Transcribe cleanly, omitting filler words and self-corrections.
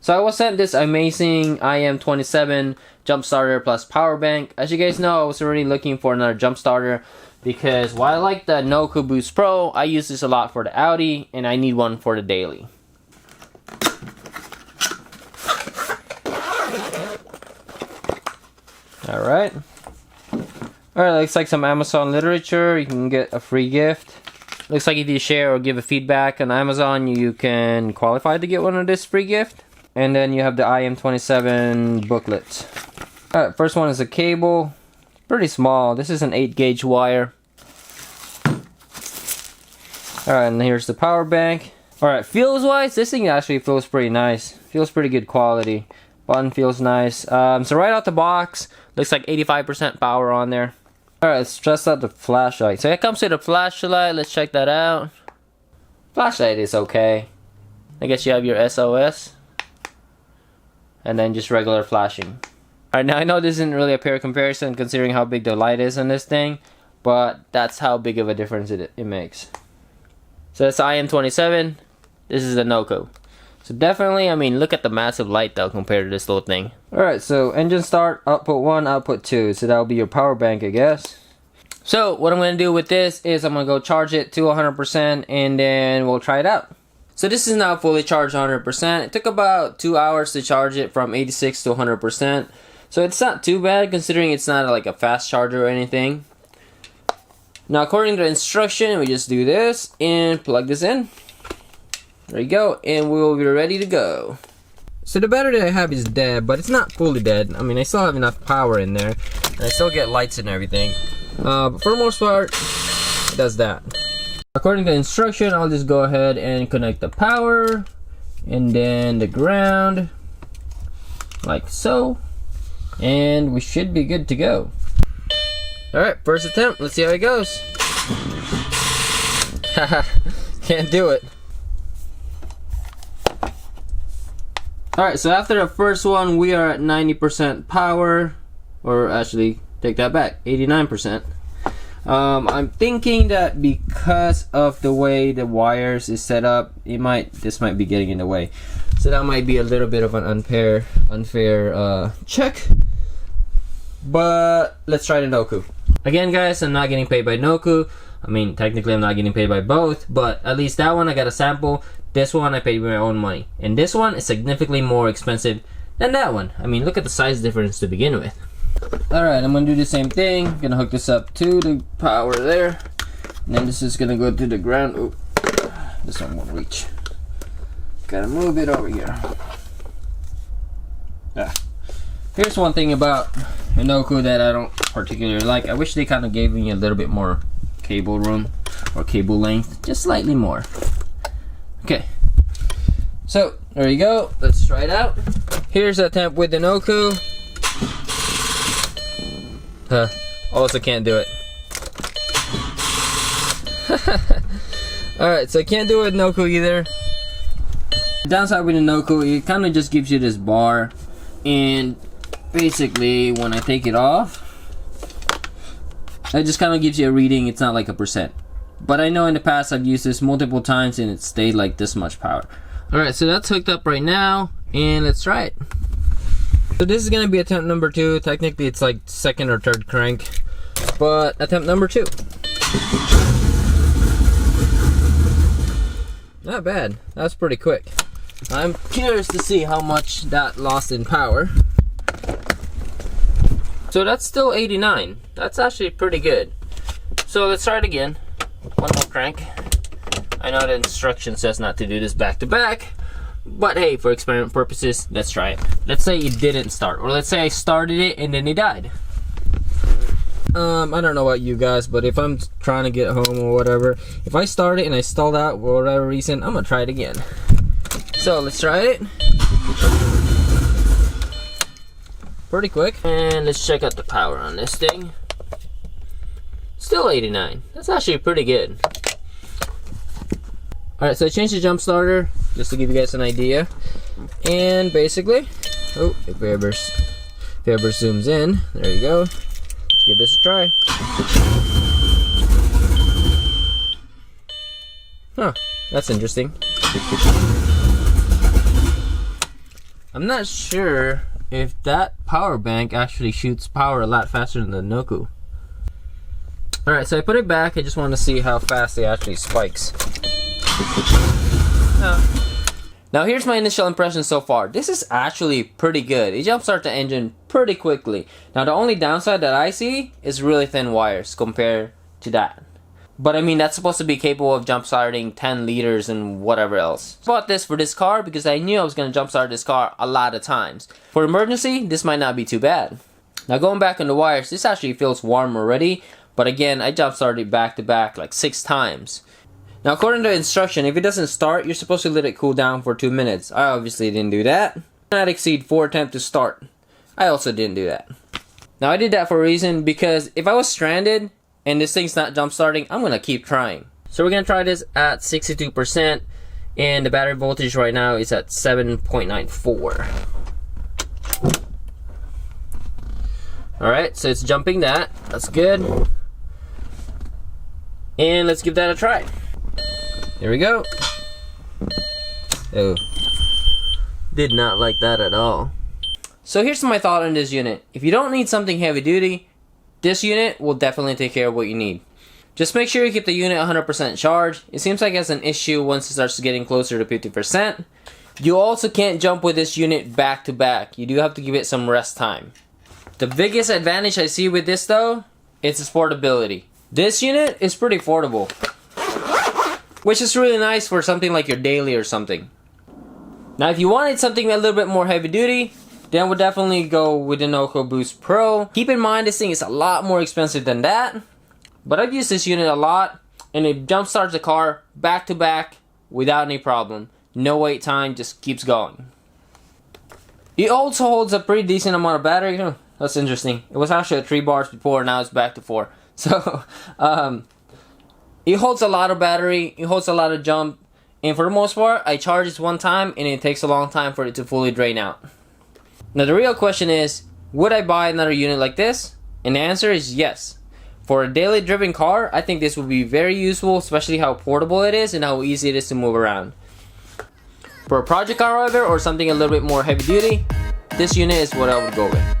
So I was sent this Imazing IM27 jump starter plus power bank. As you guys know, I was already looking for another jump starter because while I like the Noco Boost Pro, I use this a lot for the Audi and I need one for the daily. Alright, looks like some Amazon literature. You can get a free gift. Looks like if you share or give a feedback on Amazon, you can qualify to get one of this free gift. And then you have the IM27 booklet. Alright, first one is a cable. Pretty small. This is an 8-gauge wire. Alright, and here's the power bank. Alright, feels wise, this thing actually feels pretty nice. Feels pretty good quality. Button feels nice. So right out the box, looks like 85% power on there. Alright, let's test out the flashlight. So it comes with a flashlight. Let's check that out. Flashlight is okay. I guess you have your SOS. And then just regular flashing. Alright, now I know this isn't really a fair comparison considering how big the light is on this thing. But that's how big of a difference it makes. So that's IM27. This is the Noco. So definitely, I mean, look at the massive light though compared to this little thing. Alright, so engine start, output 1, output 2. So that'll be your power bank, I guess. So what I'm going to do with this is I'm going to go charge it to 100% and then we'll try it out. So this is now fully charged 100%. It took about 2 hours to charge it from 86 to 100%. So it's not too bad considering it's not like a fast charger or anything. Now according to the instruction, we just do this and plug this in. There you go, and we'll be ready to go. So the battery that I have is dead, but it's not fully dead. I mean, I still have enough power in there, and I still get lights and everything. But for the most part, it does that. According to the instruction, I'll just go ahead and connect the power, and then the ground, like so, and we should be good to go. Alright, first attempt, let's see how it goes. Haha, can't do it. Alright, so after the first one, we are at 90% power, or actually, take that back, 89%. I'm thinking that because of the way the wires is set up, this might be getting in the way. So that might be a little bit of an unfair check. But let's try the Noco. Again, guys, I'm not getting paid by Noco. I mean, technically, I'm not getting paid by both, but at least that one I got a sample. This one I paid with my own money. And this one is significantly more expensive than that one. I mean, look at the size difference to begin with. Alright, I'm gonna do the same thing. I'm gonna hook this up to the power there. And then this is gonna go to the ground. Ooh, this one won't reach. Gotta move it over here. Here's one thing about the Noco that I don't particularly like. I wish they kind of gave me a little bit more cable room or cable length. Just slightly more. Okay, so there you go. Let's try it out. Here's the attempt with the Noco. Also can't do it. Alright, so I can't do it with Noco either. The downside with the Noco, it kind of just gives you this bar, and basically when I take it off, it just kind of gives you a reading. It's not like a percent. But I know in the past I've used this multiple times and it stayed like this much power. Alright, so that's hooked up right now, and let's try it. So this is gonna be attempt number 2. Technically it's like second or third crank, but attempt number 2. Not bad. That's pretty quick. I'm curious to see how much that lost in power. So that's still 89. That's actually pretty good. So let's try it again. One more crank. I know the instruction says not to do this back to back, but hey, for experiment purposes, let's try it. Let's say it didn't start, or let's say I started it and then it died. I don't know about you guys, but if I'm trying to get home or whatever, if I start it and I stalled out for whatever reason, I'm gonna try it again. So let's try it. Pretty quick. And let's check out the power on this thing. Still 89. That's actually pretty good. Alright, so I changed the jump starter just to give you guys an idea. And basically, oh, if it ever zooms in, there you go. Let's give this a try. Huh, that's interesting. I'm not sure if that power bank actually shoots power a lot faster than the Noco. Alright, so I put it back. I just want to see how fast it actually spikes. Now here's my initial impression so far. This is actually pretty good. It jumpstarts the engine pretty quickly. Now the only downside that I see is really thin wires compared to that. But I mean, that's supposed to be capable of jumpstarting 10 liters and whatever else. I bought this for this car because I knew I was going to jumpstart this car a lot of times. For emergency, this might not be too bad. Now going back on the wires, this actually feels warm already. But again, I jumpstarted back to back like 6 times. Now according to the instruction, if it doesn't start, you're supposed to let it cool down for 2 minutes. I obviously didn't do that. Not exceed 4 attempts to start. I also didn't do that. Now I did that for a reason, because if I was stranded and this thing's not jump starting, I'm gonna keep trying. So we're gonna try this at 62%, and the battery voltage right now is at 7.94. Alright, so it's jumping that. That's good. And let's give that a try. Here we go. Oh, did not like that at all. So here's my thought on this unit. If you don't need something heavy duty, this unit will definitely take care of what you need. Just make sure you keep the unit 100% charged. It seems like it's an issue once it starts getting closer to 50%. You also can't jump with this unit back to back. You do have to give it some rest time. The biggest advantage I see with this though, is its portability. This unit is pretty portable, which is really nice for something like your daily or something. Now if you wanted something a little bit more heavy duty, then we'll definitely go with the Noco Boost Pro. Keep in mind this thing is a lot more expensive than that, but I've used this unit a lot and it jump starts the car back to back without any problem. No wait time, just keeps going. It also holds a pretty decent amount of battery. That's interesting. It was actually at 3 bars before, now it's back to 4. So it holds a lot of battery, it holds a lot of jump, and for the most part, I charge this one time and it takes a long time for it to fully drain out. Now the real question is, would I buy another unit like this? And the answer is yes. For a daily driven car, I think this would be very useful, especially how portable it is and how easy it is to move around. For a project car, however, or something a little bit more heavy duty, this unit is what I would go with.